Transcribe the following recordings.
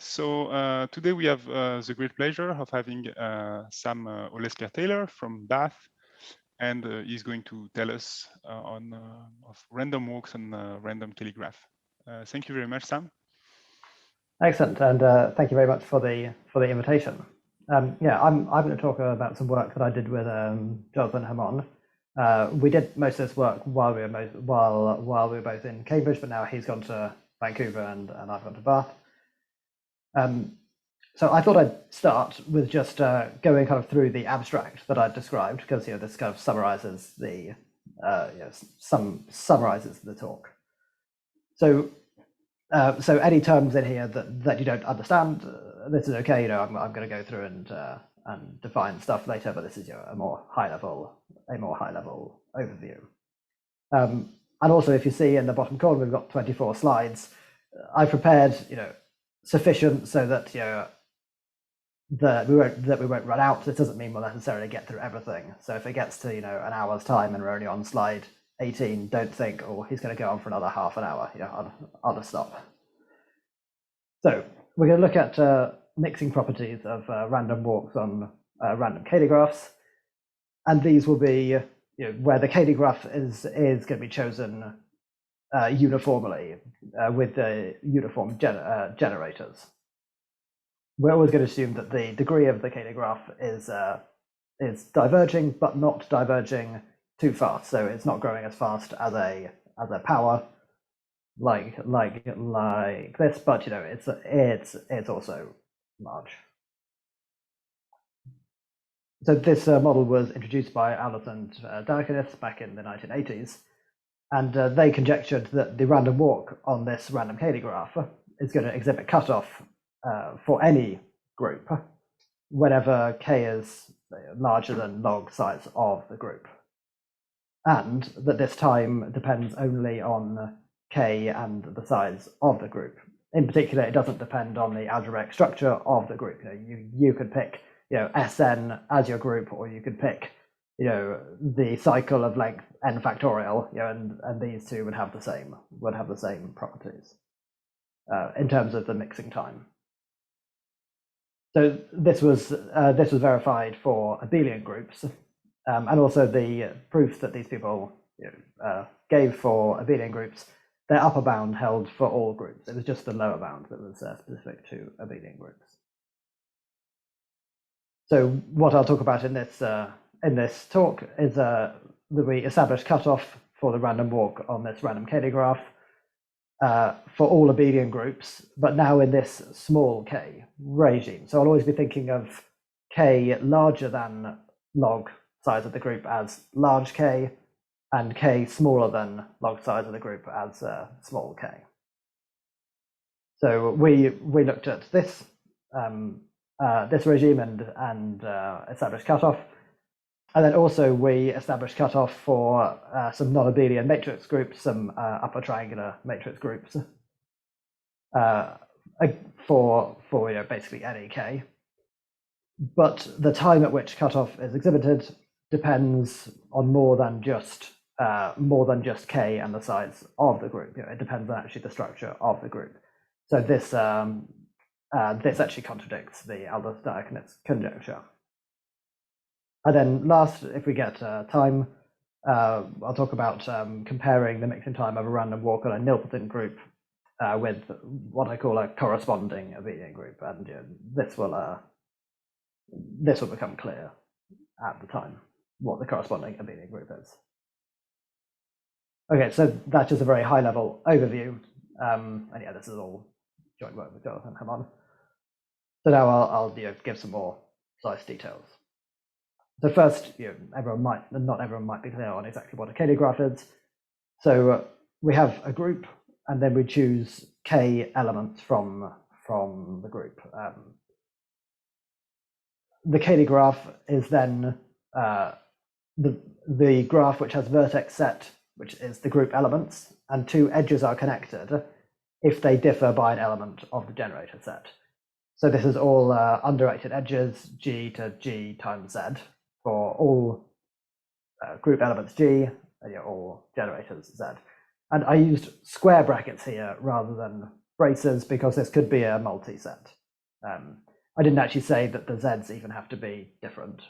So today we have the great pleasure of having Sam Olesker-Taylor from Bath, and he's going to tell us of random walks on random Cayley graph. Thank you very much, Sam. Excellent, and thank you very much for the invitation. Yeah, I'm going to talk about some work that I did with Dou and Hildebrand. We did most of this work while we were both in Cambridge, but now he's gone to Vancouver and I've gone to Bath. So I thought I'd start with just going kind of through the abstract that I described, because this kind of summarizes the summarizes the talk. So any terms in here that you don't understand, this is okay. I'm going to go through and define stuff later, but this is a more high level overview. And also, if you see in the bottom corner, we've got 24 slides. I prepared sufficient so that that we won't run out. This doesn't mean we'll necessarily get through everything. So if it gets to an hour's time and we're only on slide 18, don't think, oh, he's going to go on for another half an hour. I'll just stop. So we're going to look at mixing properties of random walks on random Cayley graphs, and these will be where the Cayley graph is going to be chosen uniformly with the uniform generators. We're always going to assume that the degree of the Cayley graph is diverging, but not diverging too fast. So it's not growing as fast as a power like this, but it's also large. So this model was introduced by Aldous and Diaconis back in the 1980s, and they conjectured that the random walk on this random Cayley graph is going to exhibit cutoff for any group whenever k is larger than log size of the group, and that this time depends only on k and the size of the group. In particular, it doesn't depend on the algebraic structure of the group. You could pick Sn as your group, or you could pick the cycle of length n factorial, and these two would have the same properties in terms of the mixing time. So this was verified for abelian groups, and also the proof that these people gave for abelian groups, their upper bound held for all groups. It was just the lower bound that was specific to abelian groups. So what I'll talk about in this talk is that we established cutoff for the random walk on this random Cayley graph for all abelian groups, but now in this small k regime. So I'll always be thinking of k larger than log size of the group as large K, and k smaller than log size of the group as small k. So we looked at this this regime and established cutoff, and then also we established cutoff for some non-abelian matrix groups, some upper triangular matrix groups for basically any k. But the time at which cutoff is exhibited depends on more than just k and the size of the group. It depends on actually the structure of the group. So this actually contradicts the Aldous-Diaconis conjecture. And then last, if we get time, I'll talk about comparing the mixing time of a random walk on a nilpotent group with what I call a corresponding abelian group, and this will become clear at the time what the corresponding abelian group is. Okay, so that's just a very high-level overview, and yeah, this is all joint work with Dou and Hildebrand. So now I'll give some more precise details. So first, not everyone might be clear on exactly what a Cayley graph is. So we have a group, and then we choose k elements from the group. The Cayley graph is then the graph which has vertex set, which is the group elements, and two edges are connected if they differ by an element of the generator set. So this is all undirected edges, g to g times z, for all group elements g, and all generators z. And I used square brackets here rather than braces because this could be a multi-set. I didn't actually say that the z's even have to be different,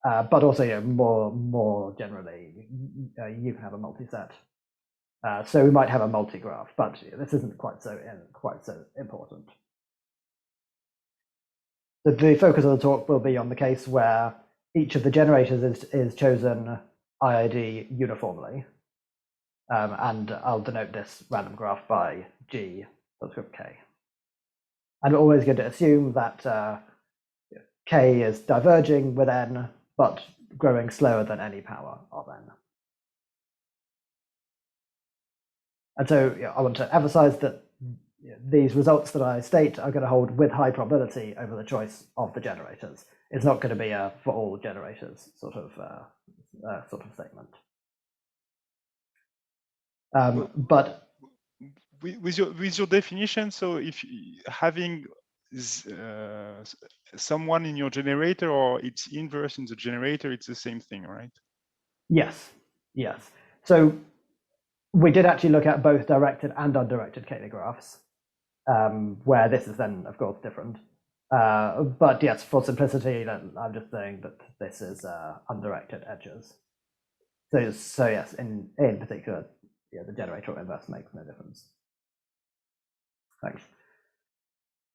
but also more generally, you can have a multi-set. So we might have a multi-graph, but this isn't quite so important. The focus of the talk will be on the case where each of the generators is chosen IID uniformly, and I'll denote this random graph by G subscript K. I'm always going to assume that K is diverging with N, but growing slower than any power of N. And so I want to emphasize that these results that I state are going to hold with high probability over the choice of the generators. It's not going to be a for all generators sort of statement. But with your definition, so if having someone in your generator or its inverse in the generator, it's the same thing, right? Yes. So we did actually look at both directed and undirected Cayley graphs, where this is then, of course, different. But yes, for simplicity, I'm just saying that this is undirected edges. So yes, in particular, the generator inverse makes no difference. Thanks.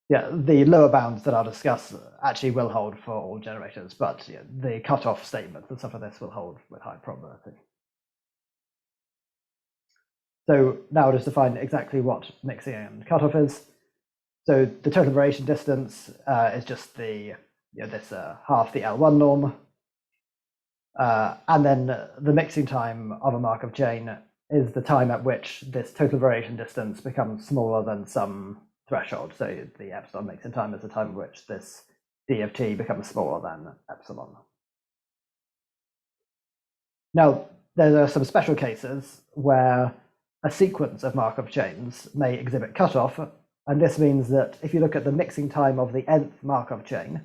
Yeah, the lower bounds that I'll discuss actually will hold for all generators, but the cutoff statements and stuff like this will hold with high probability. So now I'll just define exactly what mixing and cutoff is. So the total variation distance is just the this half the L1 norm, and then the mixing time of a Markov chain is the time at which this total variation distance becomes smaller than some threshold. So the epsilon mixing time is the time at which this d of t becomes smaller than epsilon. Now, there are some special cases where a sequence of Markov chains may exhibit cutoff, and this means that if you look at the mixing time of the nth Markov chain,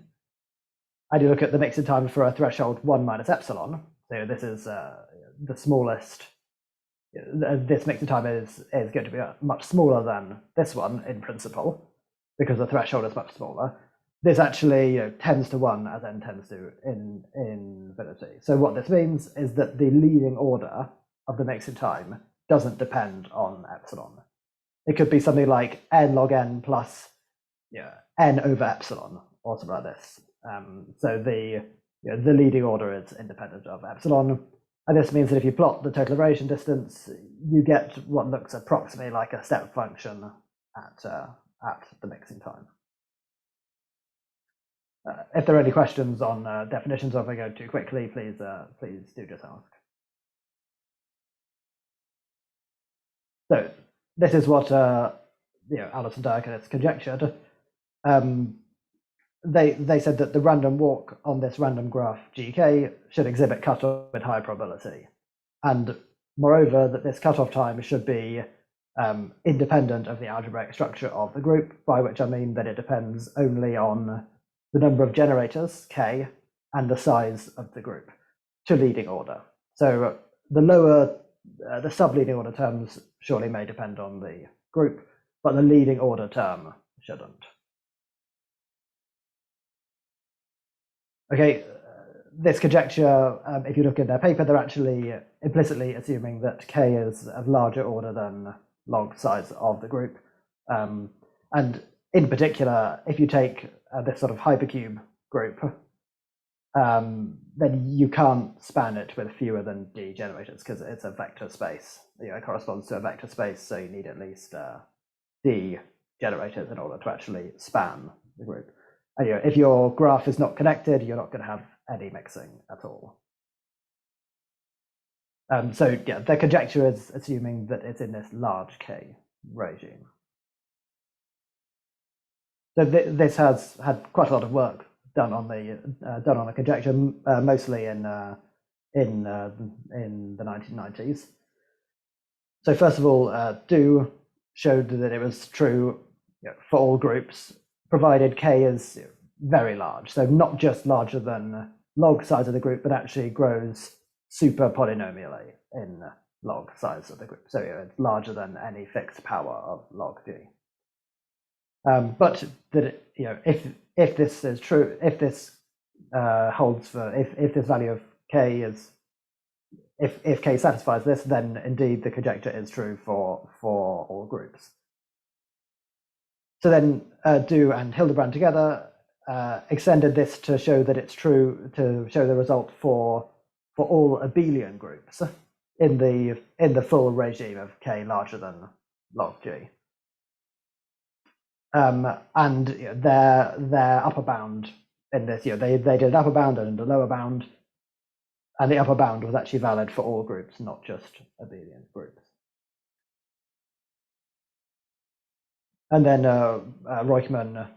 and you look at the mixing time for a threshold 1 minus epsilon, so this is the smallest, this mixing time is going to be much smaller than this one in principle, because the threshold is much smaller. This actually tends to 1 as n tends to in infinity. So what this means is that the leading order of the mixing time doesn't depend on epsilon. It could be something like n log n plus n over epsilon or something like this. So the leading order is independent of epsilon, and this means that if you plot the total variation distance, you get what looks approximately like a step function at the mixing time. If there are any questions on definitions, or if I go too quickly, please do just ask. So this is what Aldous and Diaconis conjectured. They said that the random walk on this random graph GK should exhibit cutoff with high probability, and moreover that this cutoff time should be independent of the algebraic structure of the group, by which I mean that it depends only on the number of generators, K, and the size of the group to leading order. So the lower, the sub-leading order terms surely may depend on the group, but the leading order term shouldn't. Okay, this conjecture, if you look at their paper, they're actually implicitly assuming that K is of larger order than log size of the group. And in particular, if you take this sort of hypercube group, then you can't span it with fewer than d generators because it's a vector space. It corresponds to a vector space, so you need at least d generators in order to actually span the group. And, if your graph is not connected, you're not going to have any mixing at all. So yeah, their conjecture is assuming that it's in this large K regime. So this has had quite a lot of work done on the conjecture, mostly in the 1990s. So first of all, Dou showed that it was true for all groups, provided K is very large. So not just larger than log size of the group, but actually grows super polynomially in log size of the group. So it's larger than any fixed power of log D. But that if this is true, if this holds for if this value of k is if k satisfies this, then indeed the conjecture is true for all groups. So then Dou and Hildebrand together extended this to show that it's true, to show the result for all abelian groups in the full regime of k larger than log g. And their upper bound in this, they did an upper bound and a lower bound, and the upper bound was actually valid for all groups, not just abelian groups. And then Reuchmann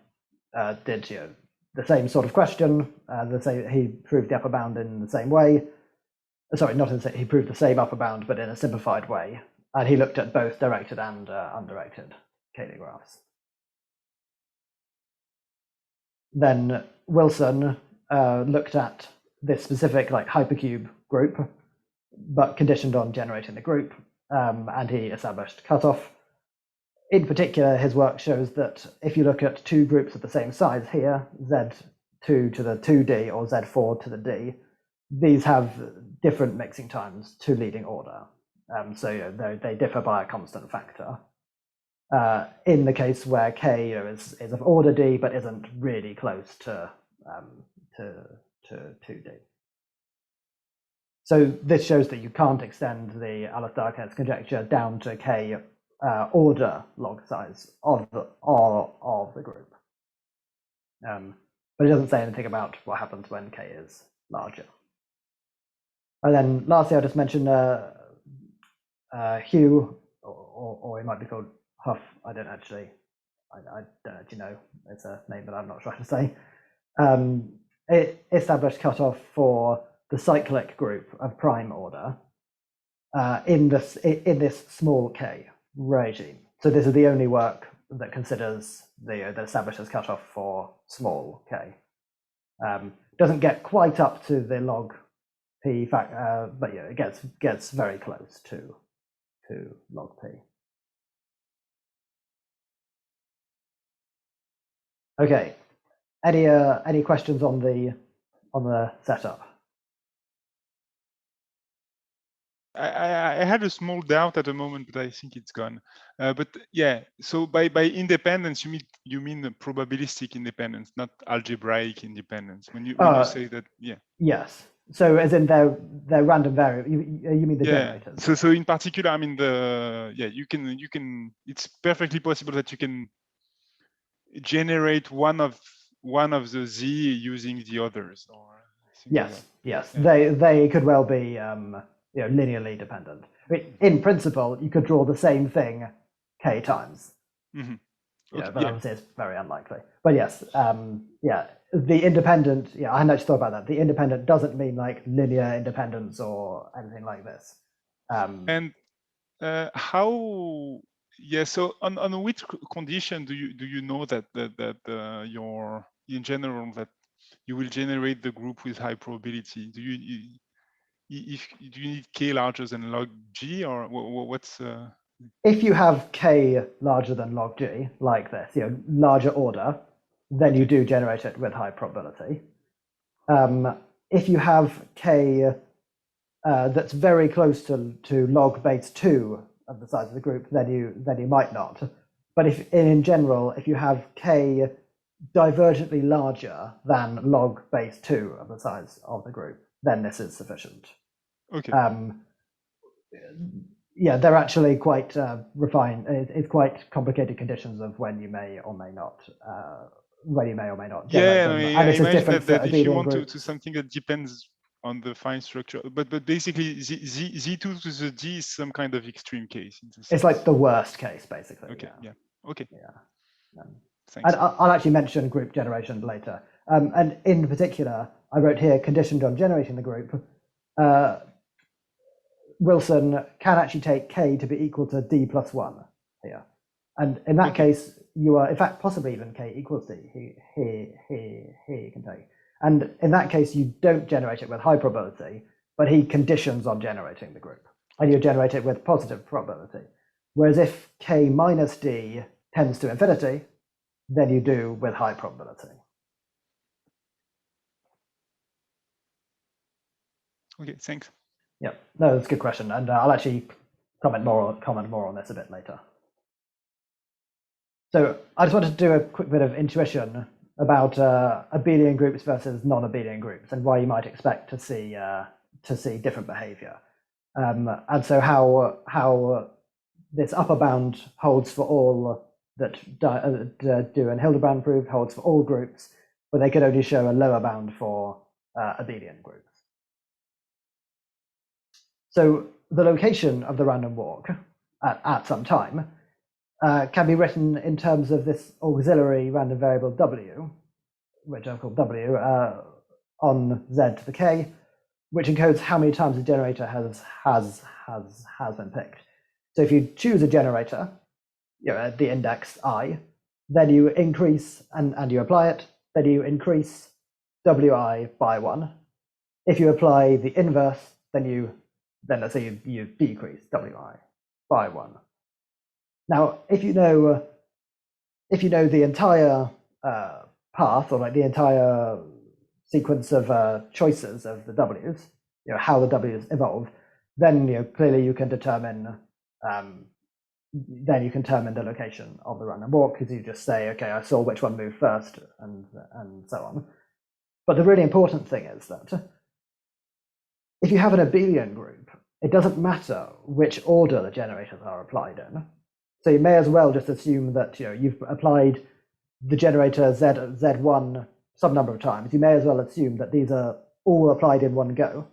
did the same sort of question. He proved the upper bound in the same way. Sorry, not in the same, he proved the same upper bound, but in a simplified way. And he looked at both directed and undirected Cayley graphs. Then Wilson looked at this specific hypercube group, but conditioned on generating the group, and he established cutoff. In particular, his work shows that if you look at two groups of the same size here, Z2 to the 2D or Z4 to the D, these have different mixing times to leading order. So they differ by a constant factor. In the case where K is of order D but isn't really close to 2D. So this shows that you can't extend the Aldous-Diaconis conjecture down to K order log size of the group. But it doesn't say anything about what happens when K is larger. And then lastly, I'll just mention Hugh, or he might be called Huff. I don't actually know. It's a name that I'm not sure how to say. It established cutoff for the cyclic group of prime order in this small k regime. So this is the only work that considers that establishes cutoff for small k. Doesn't get quite up to the log p factor, but it gets very close to log p. Okay, any questions on the setup? I had a small doubt at the moment, but I think it's gone. But yeah, so by independence, you mean the probabilistic independence, not algebraic independence. When you say that, yeah. Yes. So as in they're random variable. You mean the generators? So in particular, I mean you can. It's perfectly possible that you can generate one of the z using the others. Or yes. Yeah. They could well be linearly dependent. I mean, in principle, you could draw the same thing k times. Mm-hmm. Okay, but obviously it's very unlikely. But yes, the independent, I hadn't actually thought about that. The independent doesn't mean like linear independence or anything like this. And how? Yeah. So on which condition do you know that your in general that you will generate the group with high probability? Do you need k larger than log g, or what's? If you have k larger than log g, like this, larger order, then you do generate it with high probability. If you have k that's very close to log base 2 of the size of the group, then you might not. But if in general, if you have k divergently larger than log base 2 of the size of the group, then this is sufficient. Okay. They're actually quite refined. It's quite complicated conditions of when you may or may not generate them. And this is different that if you want to something that depends on the fine structure, but basically z2 to the d is some kind of extreme case. It's like the worst case, basically. Okay. Yeah. Okay. Yeah. Thanks. And I'll actually mention group generation later. And in particular, I wrote here conditioned on generating the group. Wilson can actually take k to be equal to d plus 1 here. And in that case, you are, in fact, possibly even k equals d, he can take. And in that case, you don't generate it with high probability, but he conditions on generating the group. And you generate it with positive probability. Whereas if k minus d tends to infinity, than you do with high probability? Okay, thanks. Yeah, no, that's a good question, and I'll actually comment more on this a bit later. So I just wanted to do a quick bit of intuition about abelian groups versus non-abelian groups, and why you might expect to see different behavior. And so how this upper bound holds for all that Dou and Hildebrand proved holds for all groups, but they could only show a lower bound for abelian groups. So the location of the random walk at some time can be written in terms of this auxiliary random variable w, which I've called w, on z to the k, which encodes how many times the generator has been picked. So if you choose a generator, at the index I, then you increase and you apply it, then you increase wi by 1. If you apply the inverse, then let's say you decrease wi by 1. Now, if you know the entire path, or like the entire sequence of choices of the w's, how the w's evolve, then clearly you can determine the location of the random walk, because you just say, okay, I saw which one moved first, and so on. But the really important thing is that if you have an abelian group, it doesn't matter which order the generators are applied in. So you may as well just assume that you've applied the generator Z1 some number of times. You may as well assume that these are all applied in one go.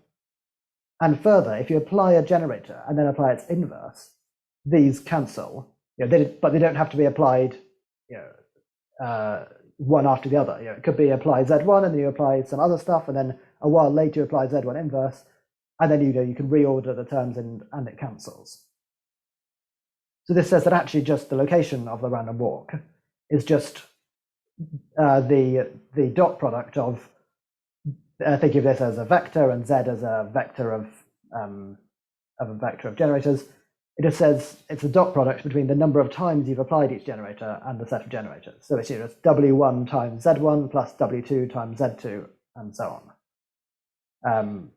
And further, if you apply a generator and then apply its inverse, these cancel. But they don't have to be applied one after the other. It could be apply Z1 and then you apply some other stuff, and then a while later you apply Z1 inverse, and then you can reorder the terms and it cancels. So this says that actually just the location of the random walk is just the dot product of, think of this as a vector and Z as a vector of a vector of generators. It just says it's a dot product between the number of times you've applied each generator and the set of generators. So it's just W1 times Z1 plus W2 times Z2, and so on.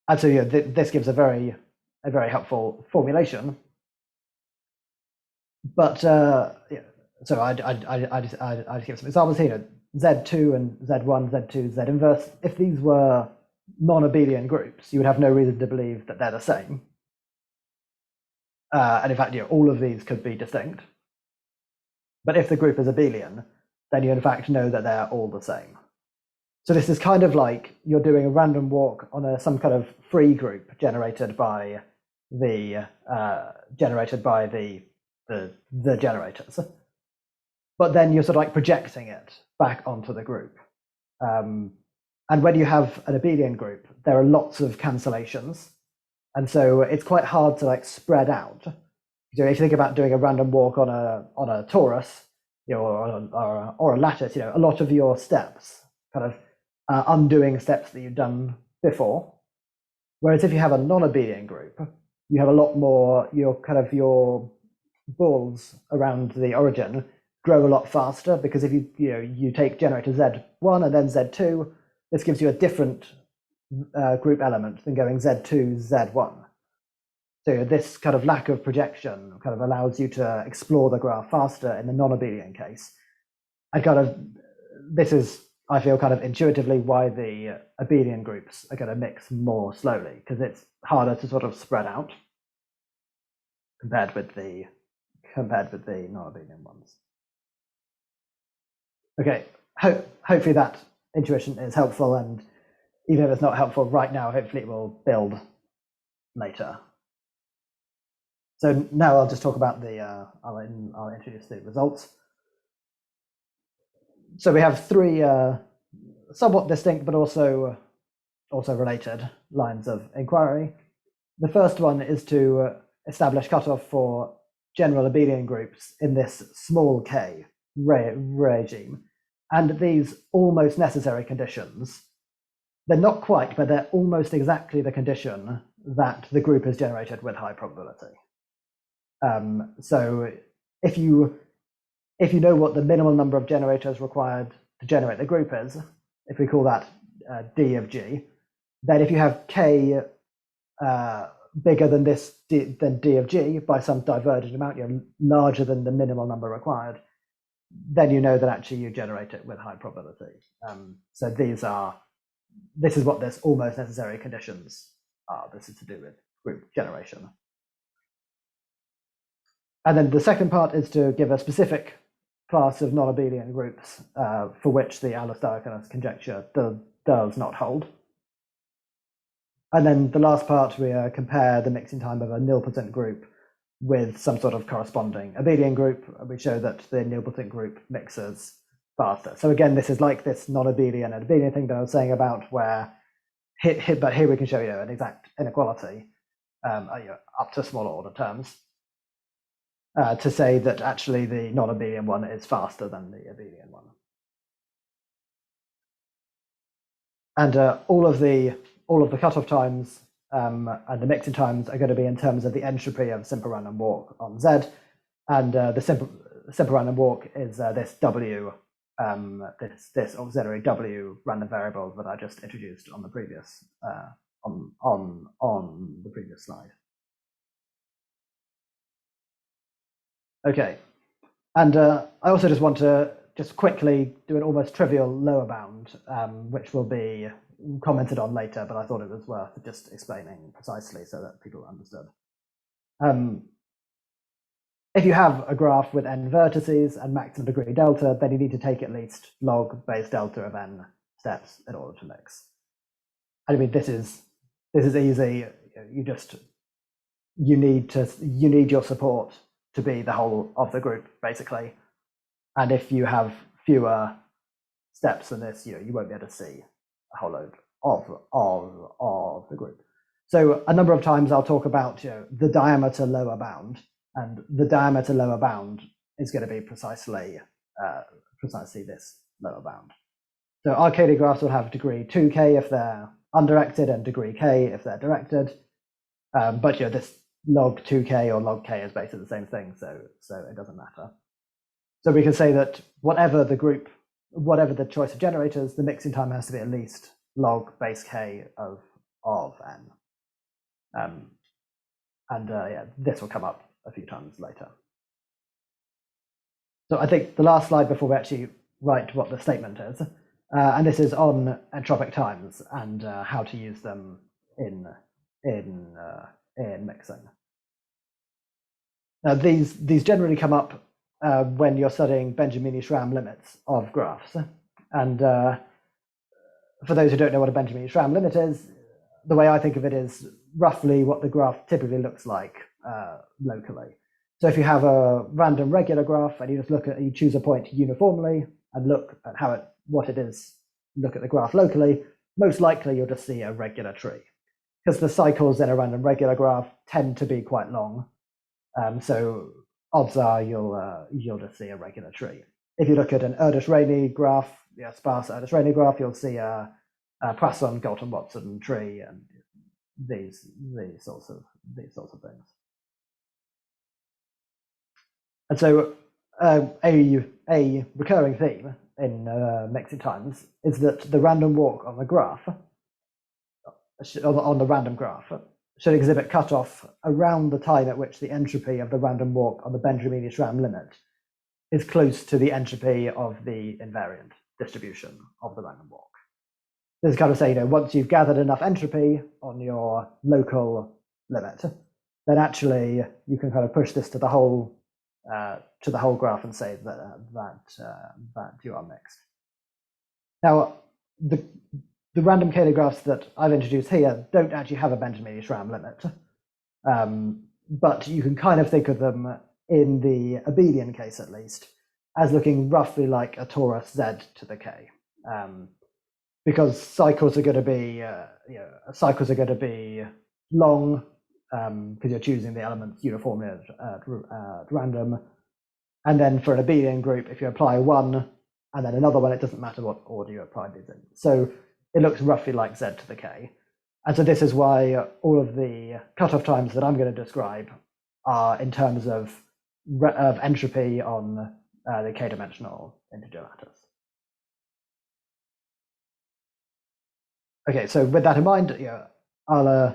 And so this gives a very helpful formulation. But so I just give some examples here. Z2 and Z1, Z2, Z inverse. If these were non-abelian groups, you would have no reason to believe that they're the same. And in fact, all of these could be distinct. But if the group is abelian, then you in fact know that they're all the same. So this is kind of like you're doing a random walk on some kind of free group generated by the generators. But then you're sort of like projecting it back onto the group. And when you have an abelian group, there are lots of cancellations. And so it's quite hard to like spread out. So if you think about doing a random walk on a torus, or a lattice, a lot of your steps kind of undoing steps that you've done before. Whereas if you have a non-abelian group, you have a lot more. Your balls around the origin grow a lot faster, because if you take generator Z1 and then Z2, this gives you a different group element than going Z2, Z1. So this kind of lack of projection kind of allows you to explore the graph faster in the non-abelian case. And this is, I feel, kind of intuitively why the abelian groups are going to mix more slowly, because it's harder to sort of spread out compared with the non-abelian ones. Okay, hopefully that intuition is helpful, and even if it's not helpful right now, hopefully it will build later. So now I'll just talk about I'll introduce the results. So we have three somewhat distinct but also related lines of inquiry. The first one is to establish cutoff for general abelian groups in this small k regime. And these almost necessary conditions, they're not quite, but they're almost exactly the condition that the group is generated with high probability. So if you if you know what the minimal number of generators required to generate the group is, if we call that D of G, then if you have K bigger than than D of G by some divergent amount, larger than the minimal number required, then you know that actually you generate it with high probability. So this is what this almost necessary conditions are. This is to do with group generation. And then the second part is to give a specific class of non-Abelian groups for which the Aldous-Diaconis conjecture does not hold. And then the last part, we compare the mixing time of a nilpotent group with some sort of corresponding abelian group. We show that the nilpotent group mixes faster. So again, this is like this non-Abelian and abelian thing that I was saying about where, but here we can show you an exact inequality up to smaller order terms to say that actually the non-Abelian one is faster than the abelian one. And all of the cutoff times and the mixing times are going to be in terms of the entropy of simple random walk on Z, and the simple random walk is this W, this auxiliary W random variable that I just introduced on the previous on the previous slide. Okay, and I also just want to quickly do an almost trivial lower bound, which will be commented on later, but I thought it was worth just explaining precisely so that people understood. If you have a graph with n vertices and maximum degree delta, then you need to take at least log base delta of n steps in order to mix. I mean, this is easy. You need your support to be the whole of the group, basically. And if you have fewer steps than this, you won't be able to see a whole load of the group. So a number of times I'll talk about the diameter lower bound, and the diameter lower bound is going to be precisely this lower bound. So our Cayley graphs will have degree 2k if they're undirected and degree k if they're directed. But this log 2k or log k is basically the same thing, so it doesn't matter. So we can say that whatever the group, whatever the choice of generators, the mixing time has to be at least log base k of n. Yeah, this will come up a few times later. So I think the last slide before we actually write what the statement is, and this is on entropic times and how to use them in mixing. Now these generally come up when you're studying Benjamini-Schramm limits of graphs. And for those who don't know what a Benjamini-Schramm limit is, the way I think of it is roughly what the graph typically looks like locally. So if you have a random regular graph and you choose a point uniformly and look at what it is, look at the graph locally, most likely you'll just see a regular tree, because the cycles in a random regular graph tend to be quite long. So odds are you'll just see a regular tree. If you look at an Erdős-Rényi graph, sparse Erdős-Rényi graph, you'll see a Poisson, Galton-Watson tree, and these sorts of things. And so a recurring theme in mixing times is that the random walk on the graph, on the random graph, should exhibit cutoff around the time at which the entropy of the random walk on the Benjamini-Schramm limit is close to the entropy of the invariant distribution of the random walk. This is kind of saying, once you've gathered enough entropy on your local limit, then actually you can kind of push this to the whole graph and say that you are mixed. Now, the random Cayley graphs that I've introduced here don't actually have a Benjamini-Schramm limit, but you can kind of think of them, in the abelian case at least, as looking roughly like a torus Z to the k, because cycles are going to be long, because you're choosing the elements uniformly at random, and then for an abelian group, if you apply one and then another one, it doesn't matter what order you apply these in. So it looks roughly like Z to the k. And so this is why all of the cutoff times that I'm going to describe are in terms of entropy on the k-dimensional integer lattice. Okay, so with that in mind, I'll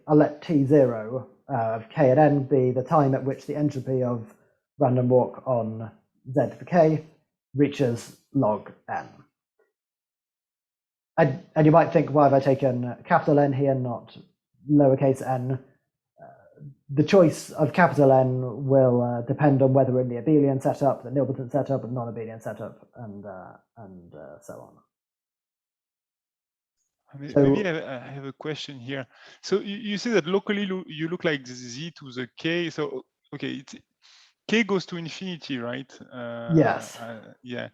let T0 of k and n be the time at which the entropy of random walk on z to the k reaches log n. And you might think, why have I taken capital N here, not lowercase n? The choice of capital N will depend on whether we're in the abelian setup, the nilpotent setup, the non-abelian setup, and so on. Maybe I have a question here. So you say that locally you look like z to the k. So okay, k goes to infinity, right? Yes. Yeah.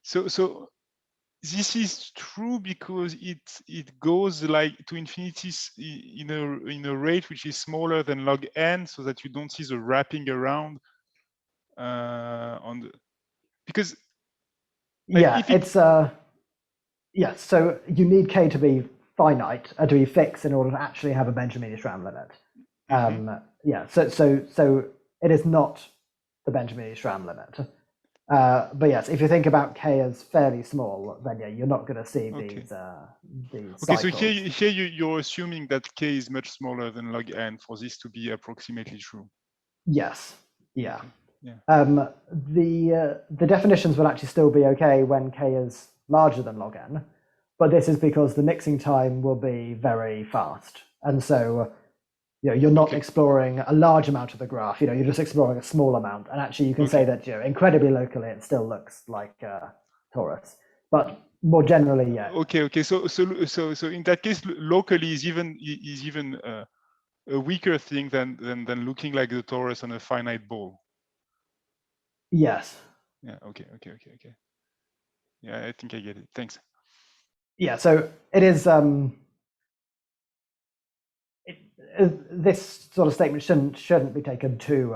So this is true because it goes like to infinity in a rate which is smaller than log n, so that you don't see the wrapping around on the, because like, yeah, it's yes. So you need k to be finite, to be fixed, in order to actually have a Benjamin-Schramm limit. Yeah. So it is not the Benjamin-Schramm limit. But yes, if you think about k as fairly small, then yeah, you're not going to see these okay, cycles. so here you're assuming that k is much smaller than log n for this to be approximately true. Yes. Yeah. Okay. Yeah. The definitions will actually still be okay when k is larger than log n, but this is because the mixing time will be very fast, and so you're not exploring a large amount of the graph. You're just exploring a small amount, and actually you can say that incredibly locally it still looks like torus, but more generally, yeah. Okay. So in that case, locally is even a weaker thing than looking like the torus on a finite ball. Yes. Yeah. Okay. Yeah, I think I get it. Thanks. Yeah. So it is. This sort of statement shouldn't be taken too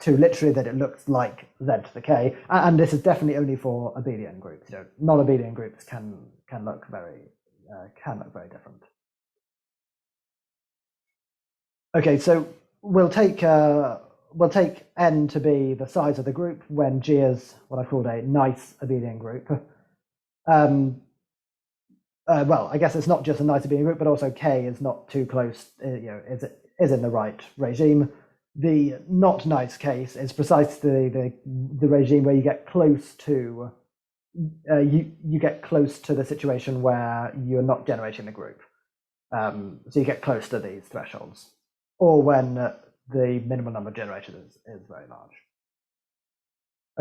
literally, that it looks like z to the k, and this is definitely only for abelian groups. Non-abelian groups can look very different. Okay, so we'll take n to be the size of the group when G is what I called a nice abelian group. Well, I guess it's not just a nice abelian group, but also k is not too close. Is in the right regime. The not nice case is precisely the regime where you get close to you get close to the situation where you're not generating the group. So you get close to these thresholds, or when the minimum number generated is very large.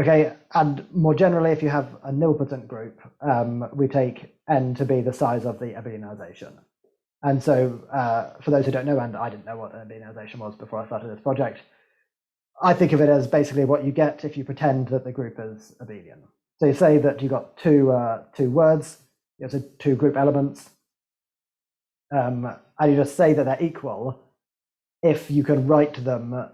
Okay, and more generally, if you have a nilpotent group, we take n to be the size of the abelianization. And so for those who don't know, and I didn't know what an abelianization was before I started this project, I think of it as basically what you get if you pretend that the group is abelian. So you say that you got two words, so two group elements, and you just say that they're equal if you can write them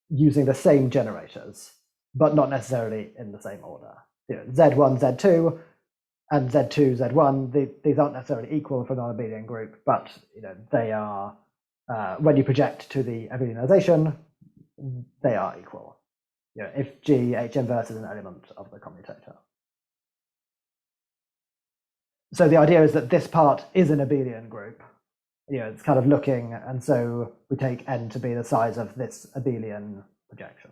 using the same generators, but not necessarily in the same order. Z1, Z2, and Z2, Z1, these aren't necessarily equal for non-abelian group, but they are, when you project to the abelianization, they are equal. If G, H inverse is an element of the commutator. So the idea is that this part is an abelian group. It's kind of looking, and so we take n to be the size of this abelian projection.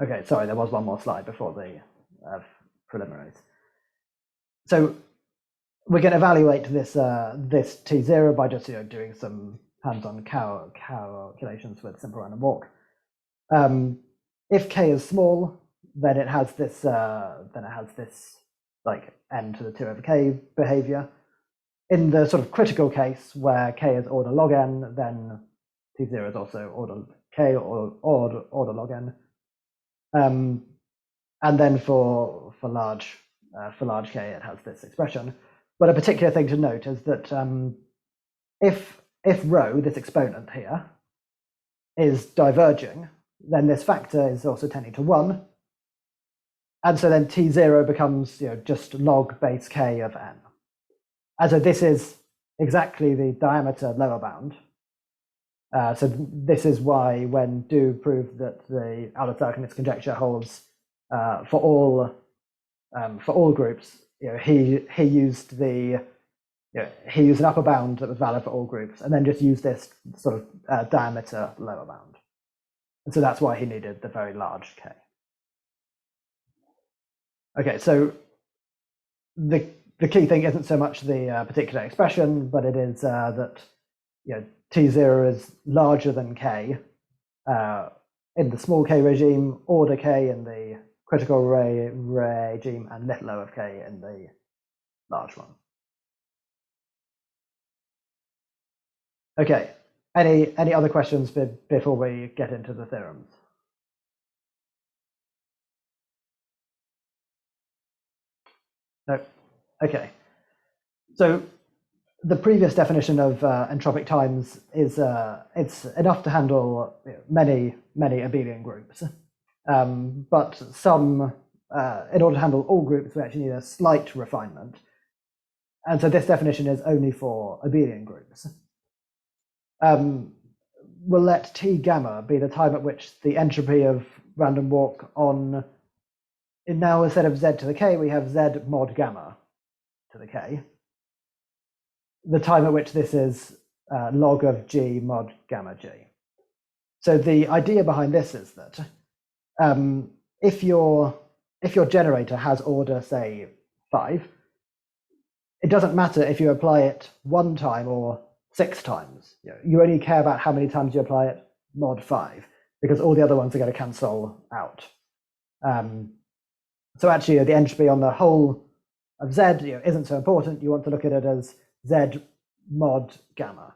Okay, sorry, there was one more slide before the preliminaries. So we can evaluate this this T0 by just doing some hands-on calculations with simple random walk. If k is small, then it has this like n to the 2 over k behavior. In the sort of critical case where k is order log n, then T0 is also order k or order log n. And then for large k, it has this expression. But a particular thing to note is that if rho, this exponent here, is diverging, then this factor is also tending to 1. And so then T0 becomes just log base k of n. And so this is exactly the diameter lower bound. So this is why when Dou proved that the Aldous and Diaconis conjecture holds for all groups, he used he used an upper bound that was valid for all groups, and then just used this sort of diameter lower bound. And so that's why he needed the very large K. Okay, so the key thing isn't so much the particular expression, but it is that T0 is larger than K in the small K regime, order K in the critical regime, and little o of K in the large one. Okay, any other questions before we get into the theorems? No. Okay. So the previous definition of entropic times is it's enough to handle many abelian groups, but some in order to handle all groups we actually need a slight refinement, and so this definition is only for abelian groups. We'll let T gamma be the time at which the entropy of random walk on, now instead of Z to the K we have Z mod gamma to the K, the time at which this is log of G mod gamma G. So the idea behind this is that if your generator has order, say 5, it doesn't matter if you apply it 1 time or 6 times. You only care about how many times you apply it mod 5, because all the other ones are going to cancel out. So actually the entropy on the whole of Z isn't so important. You want to look at it as Z mod gamma.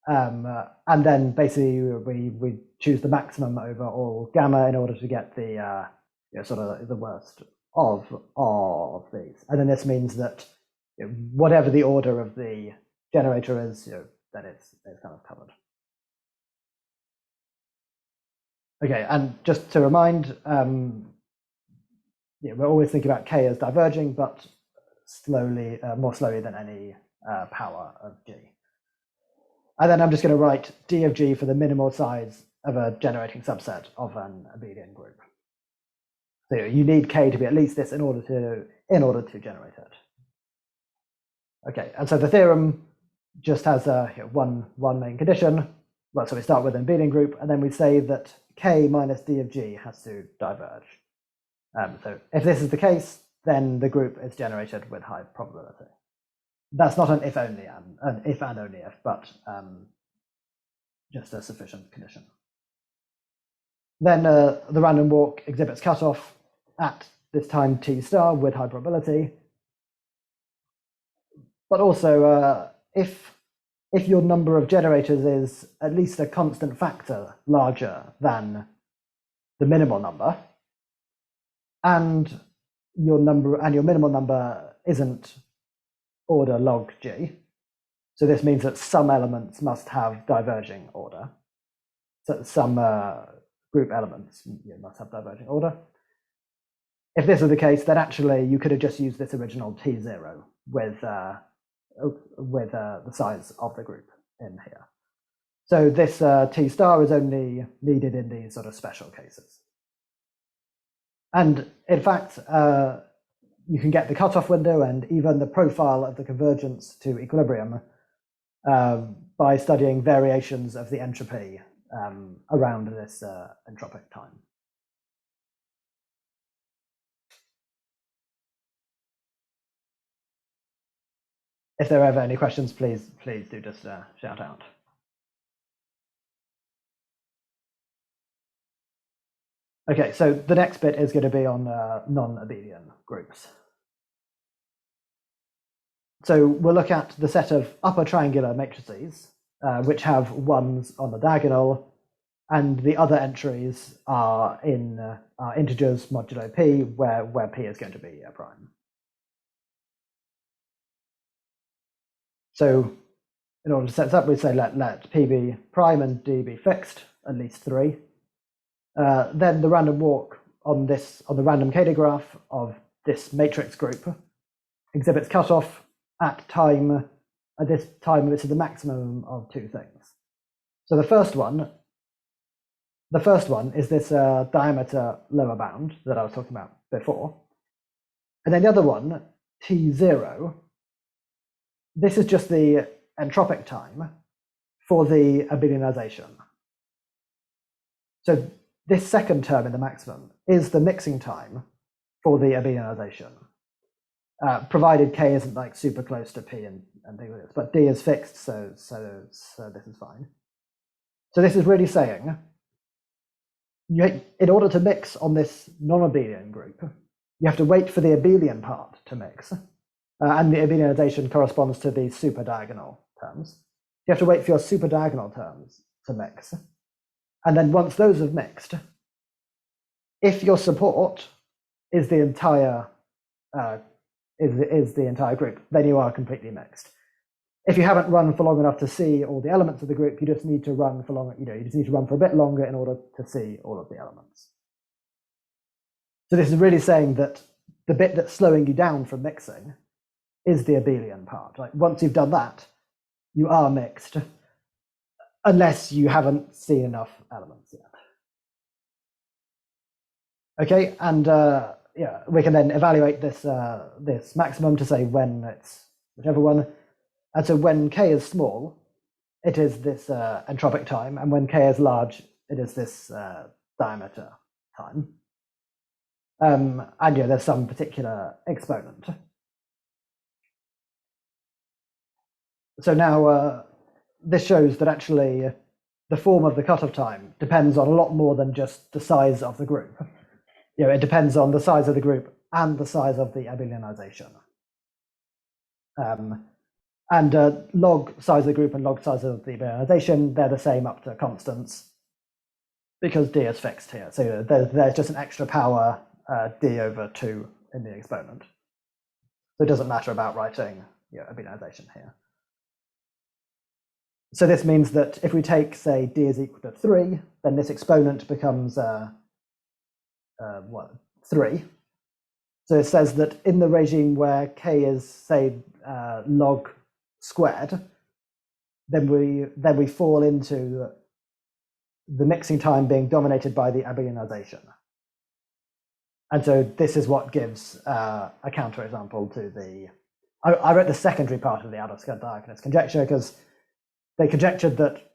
And then basically we choose the maximum over all gamma in order to get the sort of the worst of these. And then this means that whatever the order of the generator is, then it's kind of covered. Okay, and just to remind, we're always thinking about K as diverging, but slowly, more slowly than any power of G. And then I'm just going to write D of G for the minimal size of a generating subset of an abelian group. So you need K to be at least this in order to generate it. Okay, and so the theorem just has one main condition. Well, so we start with an abelian group, and then we say that K minus D of G has to diverge. So if this is the case, then the group is generated with high probability. That's not an if only an if and only if, but just a sufficient condition. Then the random walk exhibits cutoff at this time T star with high probability. But also, if your number of generators is at least a constant factor larger than the minimal number, and your minimal number isn't order log G, so this means that some elements must have diverging order. So some group elements must have diverging order. If this is the case, then actually you could have just used this original T0 with the size of the group in here. So this T star is only needed in these sort of special cases. And in fact, you can get the cutoff window and even the profile of the convergence to equilibrium by studying variations of the entropy around this entropic time. If there are ever any questions, please do just shout out. Okay, so the next bit is going to be on non-Abelian groups. So we'll look at the set of upper triangular matrices, which have 1s on the diagonal, and the other entries are in integers modulo p, where p is going to be a prime. So in order to set this up, we say let p be prime and d be fixed, at least 3. Then the random walk on the random Cayley graph of this matrix group exhibits cutoff at this time, which is the maximum of 2 things. So the first one is this diameter lower bound that I was talking about before. And then the other one, T0, this is just the entropic time for the abelianization. So this second term in the maximum is the mixing time for the abelianization, provided K isn't like super close to P and things like this, but D is fixed, so this is fine. So this is really saying, in order to mix on this non-abelian group, you have to wait for the abelian part to mix, and the abelianization corresponds to the superdiagonal terms. You have to wait for your superdiagonal terms to mix, and then once those have mixed, if your support is the entire group, then you are completely mixed. If you haven't run for long enough to see all the elements of the group, you just need to run for longer. You just need to run for a bit longer in order to see all of the elements. So this is really saying that the bit that's slowing you down from mixing is the abelian part. Like once you've done that, you are mixed, unless you haven't seen enough elements yet. Okay, and yeah, we can then evaluate this this maximum to say when it's whichever one. And so when K is small, it is this entropic time, and when K is large, it is this diameter time. And yeah, there's some particular exponent. So now this shows that actually the form of the cutoff time depends on a lot more than just the size of the group. It depends on the size of the group and the size of the abelianization. And log size of the group and log size of the abelianization, they're the same up to constants because D is fixed here. So there's just an extra power D over 2 in the exponent. So it doesn't matter about writing abelianization here. So this means that if we take, say, D is equal to 3, then this exponent becomes 3. So it says that in the regime where K is, say, log squared, then we fall into the mixing time being dominated by the abelianization. And so this is what gives a counterexample to the. I wrote the secondary part of the Aldous-Diaconis conjecture because they conjectured that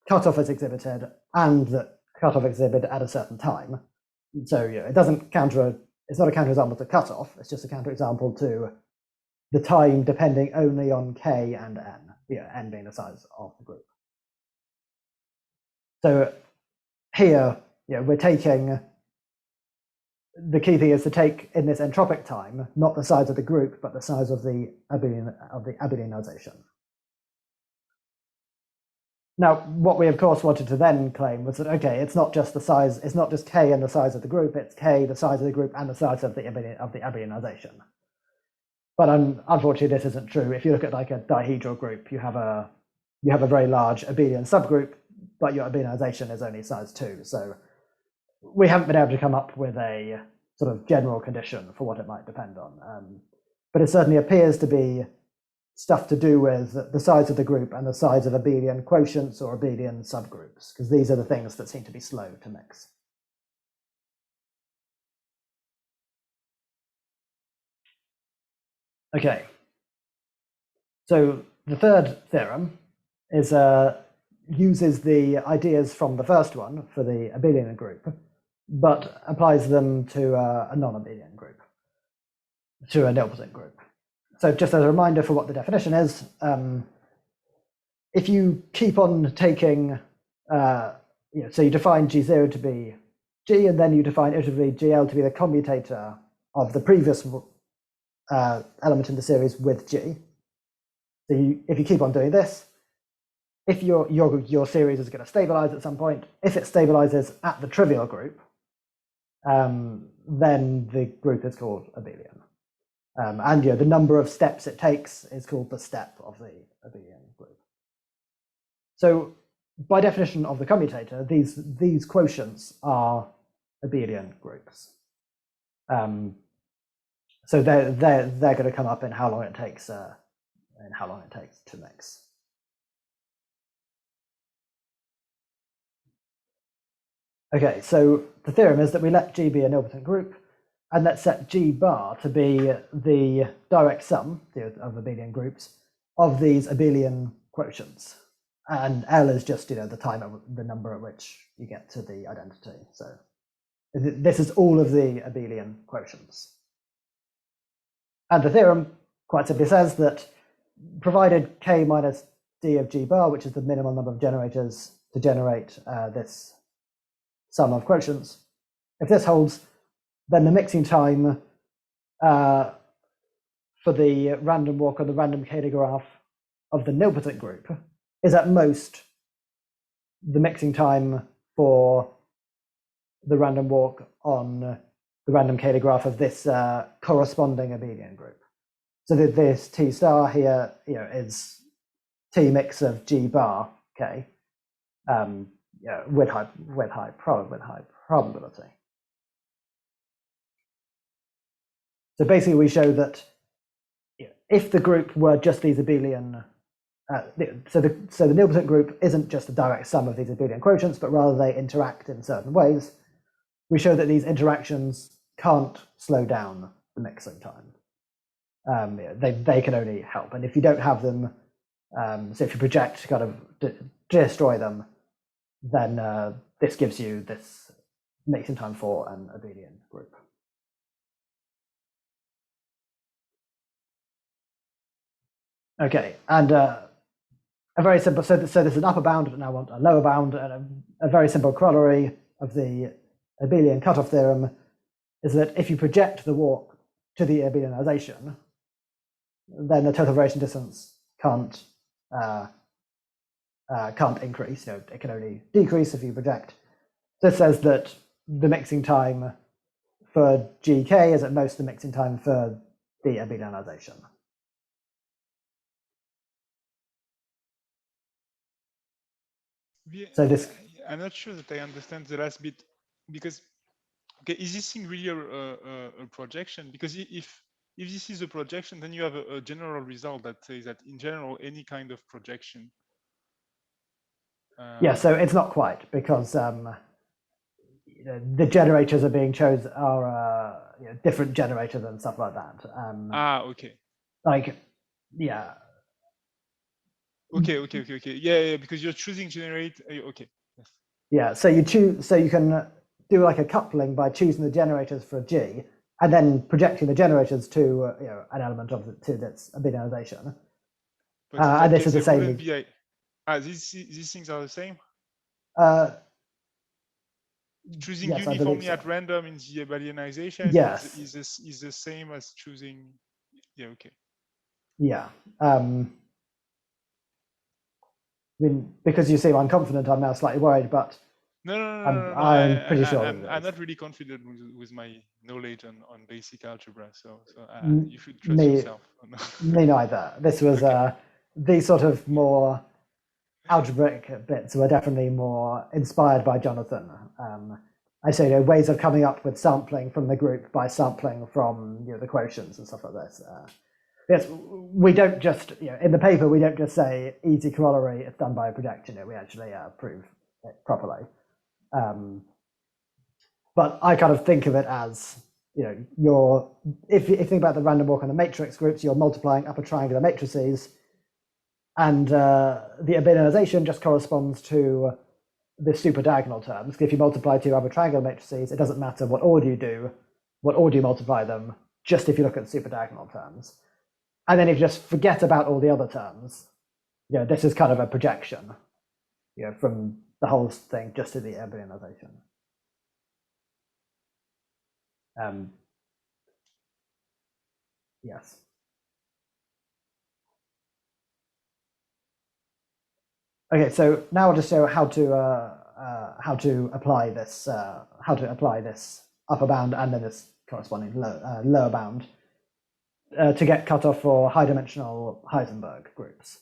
cutoff is exhibited and that cutoff is exhibited at a certain time. So it doesn't counter. It's not a counterexample to cutoff. It's just a counterexample to the time depending only on K and N. N being the size of the group. So here, we're taking. The key thing is to take in this entropic time, not the size of the group, but the size of the abelianization. Now, what we of course wanted to then claim was that okay, it's not just the size, it's not just K and the size of the group, it's K, the size of the group, and the size of the abelianization. But unfortunately, this isn't true. If you look at like a dihedral group, you have a very large abelian subgroup, but your abelianization is only size 2. So we haven't been able to come up with a sort of general condition for what it might depend on. But it certainly appears to be stuff to do with the size of the group and the size of abelian quotients or abelian subgroups, because these are the things that seem to be slow to mix. Okay. So the third theorem is uses the ideas from the first one for the abelian group, but applies them to a non-abelian group, to a nilpotent group. So just as a reminder for what the definition is, if you keep on taking, so you define G0 to be G, and then you define iteratively GL to be the commutator of the previous element in the series with G. So if you keep on doing this, if your series is going to stabilize at some point, if it stabilizes at the trivial group, then the group is called abelian. And the number of steps it takes is called the step of the abelian group. So by definition of the commutator, these quotients are abelian groups. So they're going to come up in how long it takes to mix. Okay, so the theorem is that we let G be a nilpotent group, and let's set G bar to be the direct sum of abelian groups of these abelian quotients. And L is just the number at which you get to the identity. So this is all of the abelian quotients. And the theorem quite simply says that provided K minus D of G bar, which is the minimal number of generators to generate this sum of quotients, if this holds, then the mixing time for the random walk on the random Cayley graph of the nilpotent group is at most the mixing time for the random walk on the random Cayley graph of this corresponding abelian group. So that this T star here is T mix of G bar K with high probability. So basically we show that if the group were just these abelian, so the nilpotent group isn't just a direct sum of these abelian quotients, but rather they interact in certain ways. We show that these interactions can't slow down the mixing time. They can only help, and if you don't have them, so if you project kind of destroy them, then this gives you this mixing time for an abelian group. Okay, and a very simple, so there's an upper bound, and I want a lower bound, and a very simple corollary of the abelian cutoff theorem is that if you project the walk to the abelianization, then the total variation distance can't increase. It can only decrease if you project. This says that the mixing time for GK is at most the mixing time for the abelianization. So this, I'm not sure that I understand the last bit, because okay, is this thing really a projection? Because if this is a projection, then you have a general result that says that in general any kind of projection. Yeah, so it's not quite, because the generators are being chosen are different generators and stuff like that. Okay. Like, yeah. Okay. Yeah, because you're choosing generate. Okay. Yes. Yeah, so you choose, so you can do like a coupling by choosing the generators for G, and then projecting the generators to an element of to this abelianization. And this is the same. These things are the same. Choosing yes, uniformly so. at random in the abelianization yes. is the same as choosing. Yeah. Okay. Yeah. I mean, because you seem unconfident, I'm now slightly worried, but no. I'm pretty sure. I'm not really confident with my knowledge on basic algebra, so you should trust yourself. Me neither. This was okay. These sort of more algebraic bits were definitely more inspired by Jonathan. I say ways of coming up with sampling from the group by sampling from the quotients and stuff like this. Yes, we don't just in the paper we don't just say easy corollary. It's done by a projection. We actually prove it properly. But I kind of think of it as if you think about the random walk on the matrix groups, you're multiplying upper triangular matrices, and the abelianization just corresponds to the super diagonal terms. If you multiply two upper triangular matrices, it doesn't matter what order you do, what order you multiply them, just if you look at super diagonal terms. And then if you just forget about all the other terms, this is kind of a projection, from the whole thing just to the abelianization. Yes. Okay, so now I'll just show how to apply this upper bound and then this corresponding lower bound to get cutoff for high-dimensional Heisenberg groups.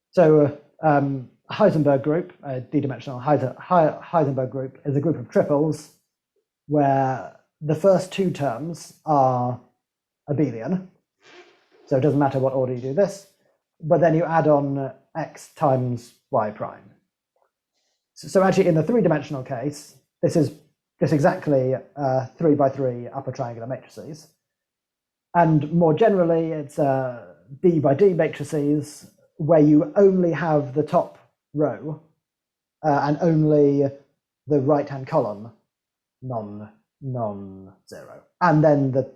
So Heisenberg group, a d-dimensional Heisenberg group, is a group of triples where the first two terms are abelian. So it doesn't matter what order you do this, but then you add on x times y prime. So actually, in the three-dimensional case, this is just exactly 3 by 3 upper triangular matrices. And more generally, it's D by D matrices where you only have the top row and only the right-hand column non-zero, and then the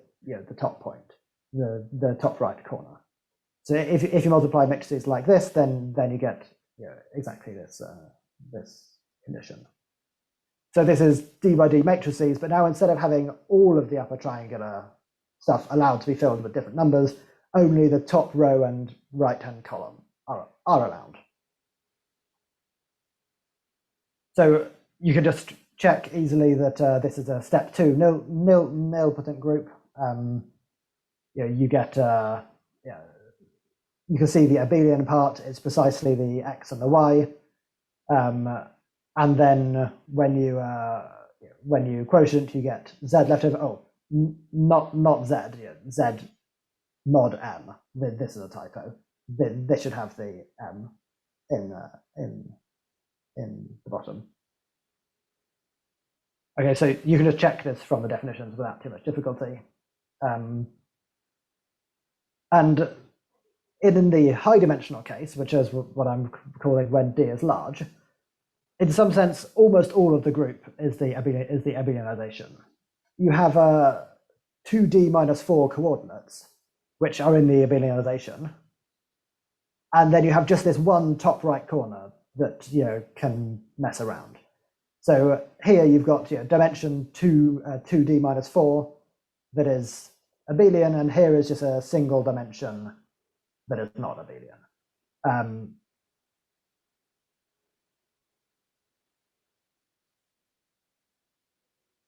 top point, the top right corner. So if you multiply matrices like this, then you get exactly this condition. So this is D by D matrices, but now instead of having all of the upper triangular stuff allowed to be filled with different numbers, only the top row and right-hand column are allowed. So you can just check easily that this is a step 2 nilpotent group. You get you can see the abelian part is precisely the x and the y, and then when you quotient, you get z left over. Oh, not z. Z mod m. This is a typo. This should have the m in the bottom. Okay, so you can just check this from the definitions without too much difficulty. And in the high dimensional case, which is what I'm calling when D is large, in some sense, almost all of the group is the abelianization. You have 2D minus 4 coordinates, which are in the abelianization. And then you have just this one top right corner that can mess around. So here you've got dimension 2D minus 4 that is abelian, and here is just a single dimension that is not abelian.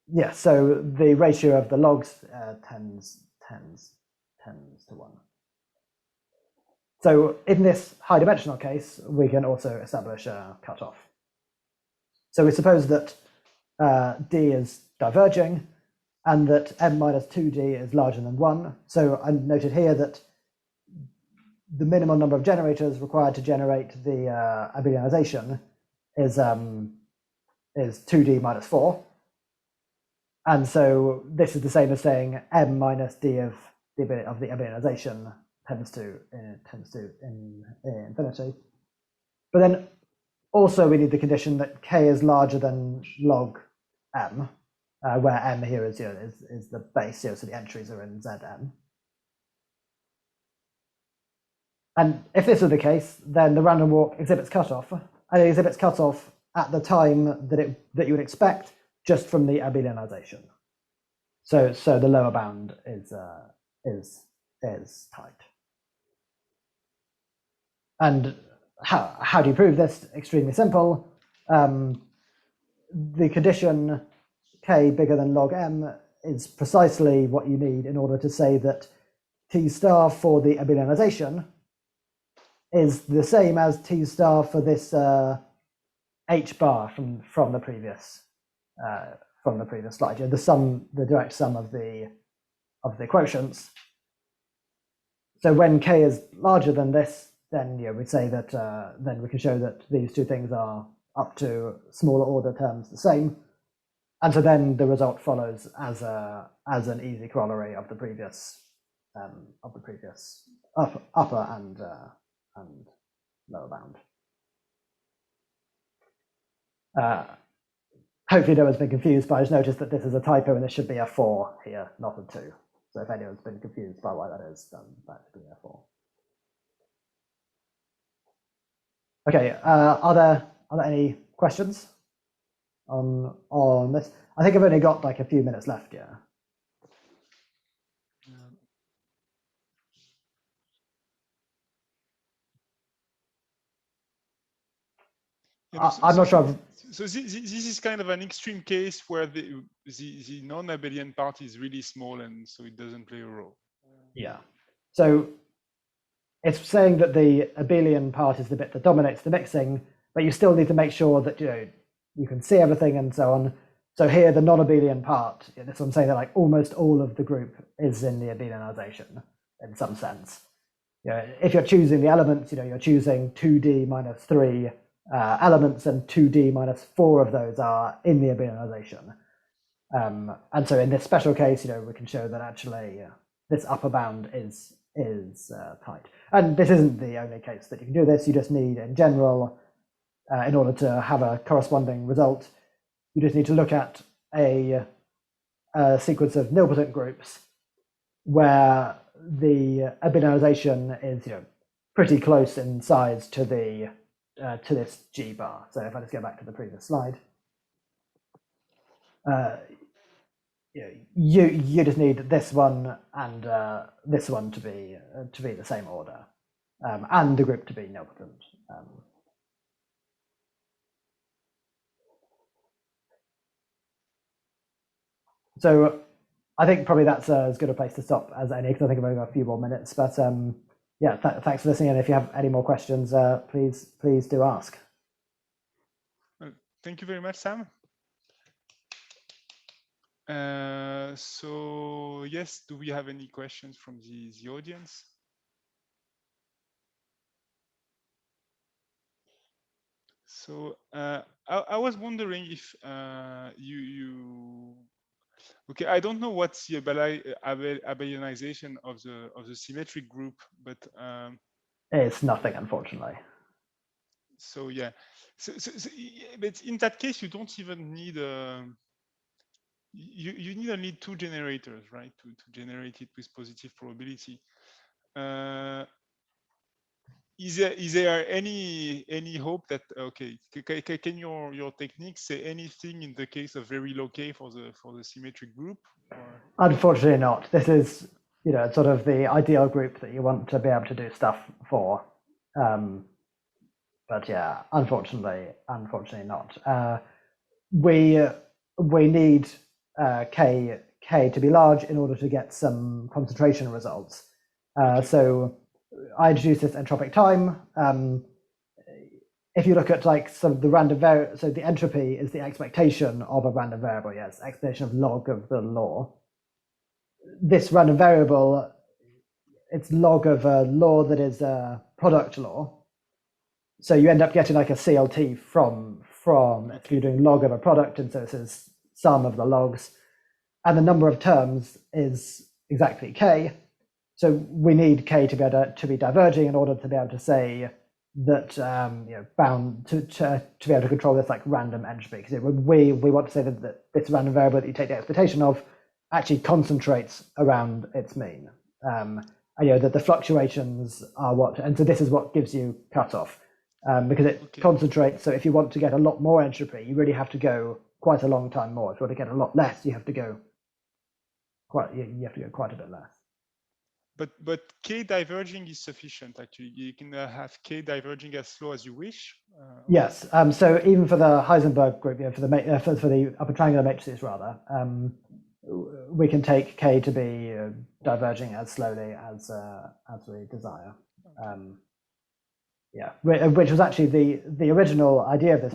Yeah, so the ratio of the logs tends to 1. So in this high dimensional case, we can also establish a cutoff. So we suppose that D is diverging and that m minus 2D is larger than 1. So I noted here that the minimum number of generators required to generate the abelianization is 2D minus 4. And so this is the same as saying m minus d of the abelianization tends to infinity. But then also we need the condition that k is larger than log m, where m here is the base, so the entries are in Zm. And if this is the case, then the random walk exhibits cutoff, and it exhibits cutoff at the time that you would expect just from the abelianization. So the lower bound is tight. And how do you prove this? Extremely simple. The condition k bigger than log m is precisely what you need in order to say that t star for the abelianization is the same as t star for this h bar from the previous slide. The direct sum of the quotients. So when k is larger than this, then we'd say that then we can show that these two things are up to smaller order terms the same, and so then the result follows as an easy corollary of the previous upper and lower bound. Hopefully no one's been confused, but I just noticed that this is a typo and this should be a 4 here, not a 2. So if anyone's been confused by why that is, then that should be a 4. Okay, are there any questions on this? I think I've only got like a few minutes left, yeah. I'm not sure. So this is kind of an extreme case where the non-abelian part is really small, and so it doesn't play a role. Yeah. So it's saying that the abelian part is the bit that dominates the mixing, but you still need to make sure that you can see everything and so on. So here, the non-abelian part, that's what I'm saying, that like almost all of the group is in the abelianization in some sense. If you're choosing the elements, you're choosing 2D minus 3 elements, and 2D minus 4 of those are in the abelianization. And so in this special case, we can show that actually this upper bound is tight. And this isn't the only case that you can do this. You just need, in general, in order to have a corresponding result, you just need to look at a sequence of nilpotent groups where the abelianization is pretty close in size to the to this G bar. So if I just go back to the previous slide, you just need this one and this one to be the same order, and the group to be nilpotent. So I think probably that's as good a place to stop as any, because I think I've only got a few more minutes. But yeah, thanks for listening. And if you have any more questions, please do ask. Thank you very much, Sam. So yes, do we have any questions from the audience? So I was wondering if okay, I don't know what's the abelianization of the symmetric group, but it's nothing, unfortunately. So yeah, but in that case, you don't even need you need only 2 generators, right, to generate it with positive probability. Is there any hope that can your technique say anything in the case of very low k for the symmetric group? Or? Unfortunately not. This is sort of the ideal group that you want to be able to do stuff for. But yeah, unfortunately not. We need k to be large in order to get some concentration results. Okay. So I introduced this entropic time. If you look at like some of the random variable, so the entropy is the expectation of a random variable. Yes, expectation of log of the law. This random variable, it's log of a law that is a product law. So you end up getting like a CLT from if you're doing log of a product, and so this is sum of the logs, and the number of terms is exactly k. So we need k to be able to be diverging in order to be able to say that bound to be able to control this like random entropy, because we want to say that this random variable that you take the expectation of actually concentrates around its mean, and that the fluctuations are what, and so this is what gives you cutoff, because it concentrates. So if you want to get a lot more entropy, you really have to go quite a long time more. If you want to get a lot less, you have to go quite a bit less. But k diverging is sufficient. Actually, you can have k diverging as slow as you wish. Yes. So even for the Heisenberg group, for the upper triangular matrices, rather, we can take k to be diverging as slowly as we desire. Yeah, which was actually the original idea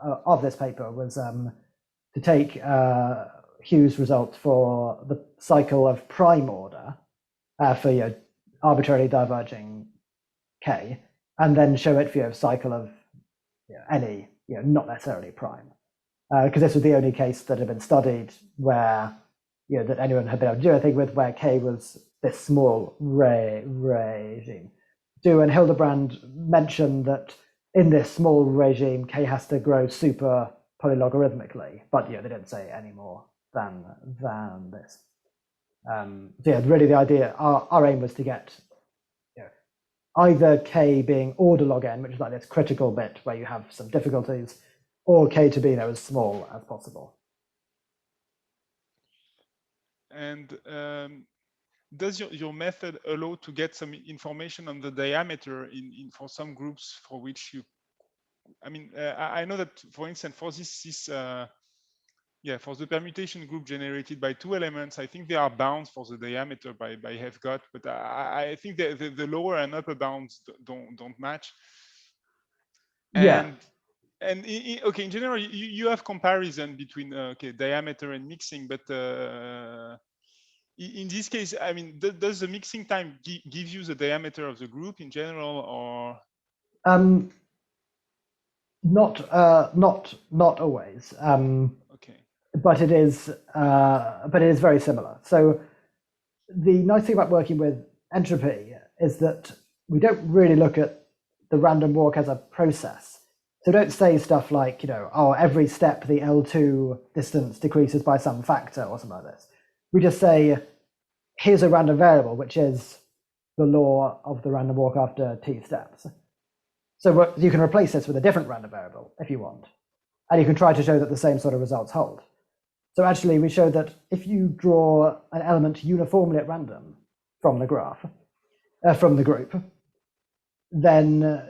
of this paper was to take Hughes' result for the cycle of prime order for arbitrarily diverging k, and then show it for cycle of any not necessarily prime, because this was the only case that had been studied where that anyone had been able to do anything with, where k was this small regime. Dou and Hildebrand mentioned that in this small regime, k has to grow super polylogarithmically, but they didn't say any more than this. So yeah, really the idea, our aim was to get either k being order log n, which is like this critical bit where you have some difficulties, or k to be as small as possible. And does your method allow to get some information on the diameter for some groups for which you? I mean, I know that, for instance, for this for the permutation group generated by 2 elements, I think there are bounds for the diameter by Have-Got, but I think the lower and upper bounds don't match. And okay, in general, you have comparison between diameter and mixing, but in this case, I mean, does the mixing time give you the diameter of the group in general, or? Not always. Okay. But it is very similar. So the nice thing about working with entropy is that we don't really look at the random walk as a process. So don't say stuff like, oh, every step the L2 distance decreases by some factor or something like this. We just say, here's a random variable, which is the law of the random walk after t steps. So you can replace this with a different random variable if you want. And you can try to show that the same sort of results hold. So actually, we showed that if you draw an element uniformly at random from the graph, from the group, then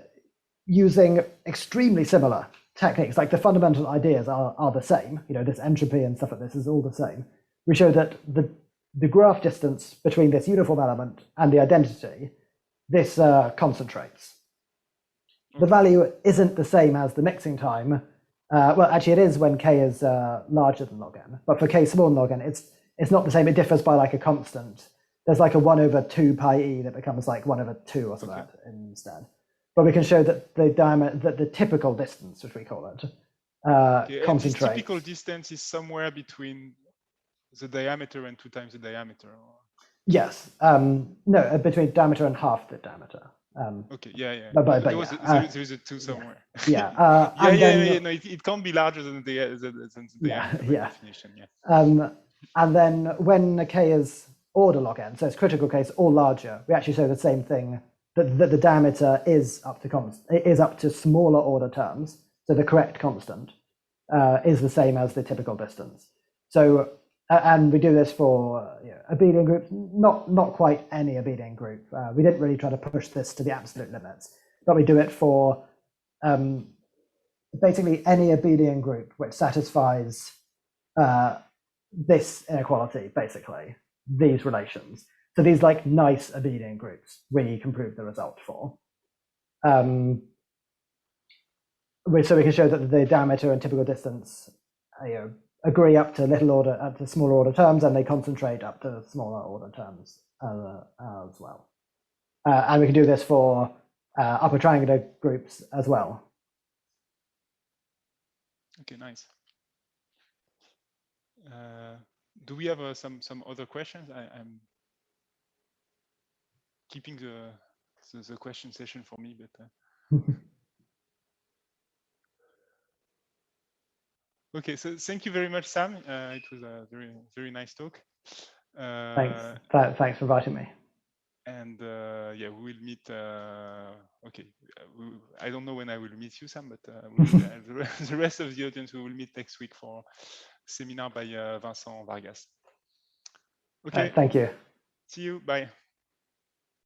using extremely similar techniques, like the fundamental ideas are the same, this entropy and stuff like this is all the same. We show that the graph distance between this uniform element and the identity, this concentrates. The value isn't the same as the mixing time. Well, actually, it is when k is larger than log n. But for k smaller than log n, it's not the same. It differs by like a constant. There's like a 1/2 pi e that becomes like 1/2 or something like that instead. But we can show that the diameter, that the typical distance, which we call it, concentrates. This typical distance is somewhere between the diameter and 2 times the diameter. Or... Yes. No, between diameter and half the diameter. Okay. Yeah. But there is a 2 somewhere. Yeah. No, it can't be larger than the diameter by definition. Yeah. And then when k is order log n, so it's critical case or larger, we actually show the same thing, that the diameter is up to smaller order terms. So the correct constant is the same as the typical distance. So and we do this for abelian groups, not quite any abelian group. We didn't really try to push this to the absolute limits, but we do it for basically any abelian group which satisfies this inequality, basically, these relations. So these like nice abelian groups we can prove the result for. So we can show that the diameter and typical distance agree up to smaller order terms, and they concentrate up to smaller order terms as well. And we can do this for upper triangular groups as well. Okay, nice. Do we have some other questions? I'm keeping the question session for me, but. Okay, so thank you very much, Sam. It was a very nice talk. Thanks for inviting me. And yeah, we will meet. Okay, I don't know when I will meet you, Sam, but the rest of the audience, we will meet next week for seminar by Vincent Vargas. Okay. Thank you. See you. Bye.